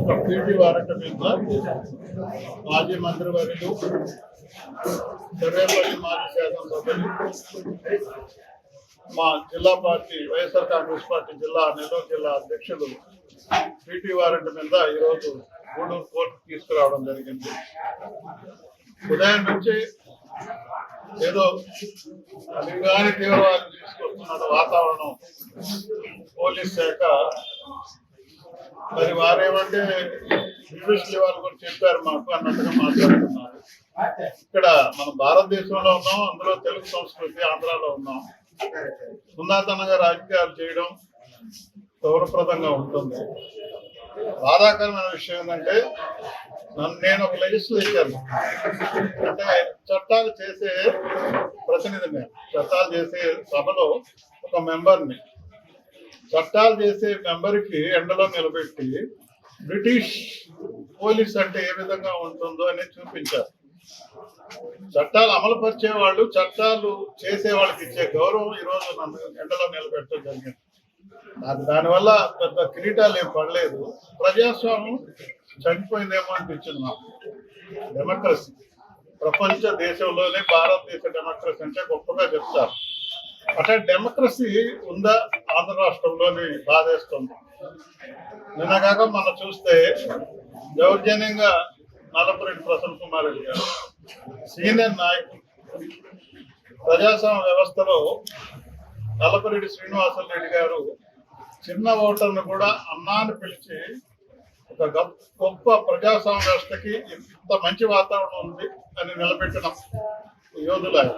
ఒక పీటీ వారట మీద మాజీ మంత్రివర్యులు సర్వేపల్లి మాజీ శాసనసభ్యులు మా జిల్లా పార్టీ వైఎస్ఆర్ కాంగ్రెస్ పార్టీ నెల్లూరు జిల్లా అధ్యక్షులు పీటీ వారెంట్ మీద ఈరోజు గూడూరు కోర్టు తీసుకురావడం జరిగింది. ఉదయం నుంచి ఏదో అలిగాని తీవ్రవాదం తీసుకొస్తున్న వాతావరణం పోలీస్ శాఖ మరి వారేమంటే జ్యుడిషియల్ వాళ్ళు కూడా చెప్పారు మాకు అన్నట్టుగా మాట్లాడుతున్నారు. ఇక్కడ మన భారతదేశంలో ఉన్నాం, అందులో తెలుగు సంస్కృతి ఆంధ్రాలో ఉన్నాం. సున్నాతనంగా రాజకీయాలు చేయడం గౌరవప్రదంగా ఉంటుంది. బాధాకరమైన విషయం ఏంటంటే నేను ఒక లెజిస్లేచర్ అంటే చట్టాలు చేసే ప్రతినిధిని, చట్టాలు చేసే సభలో ఒక మెంబర్ని, చట్టాలు చేసే మెంబర్కి ఎండలో నిలబెట్టి బ్రిటిష్ పోలీస్ అంటే ఏ విధంగా ఉంటుందో అనేది చూపించారు. చట్టాలు అమలు పరిచే వాళ్ళు, చట్టాలు చేసే వాళ్ళకి ఇచ్చే గౌరవం ఈరోజు నన్ను ఎండలో నిలబెట్టడం జరిగింది. నాకు దానివల్ల పెద్ద కిరీటాలు ఏం పడలేదు. ప్రజాస్వామ్యం చనిపోయిందేమో అనిపించింది నాకు. డెమోక్రసీ ప్రపంచ దేశంలోనే భారతదేశ డెమోక్రసీ అంటే గొప్పగా చెప్తారు. అంటే డెమోక్రసీ ఉందా ఆంధ్ర రాష్ట్రంలోని బాధేస్తుంది. నిన్నగాక మనం చూస్తే దౌర్జన్యంగా నల్లపురెడ్డి ప్రసన్న కుమార్ రెడ్డి గారు సీనియర్ నాయకులు, ప్రజాస్వామ్య వ్యవస్థలో నల్లపురెడ్డి శ్రీనివాసన్ రెడ్డి గారు చిన్న ఓటర్ను కూడా అన్నాన్ని పిలిచి ఒక గొప్ప ప్రజాస్వామ్య వ్యవస్థకి ఇంత మంచి వాతావరణం ఉంది అని నిలబెట్టిన యోధులు ఆయన.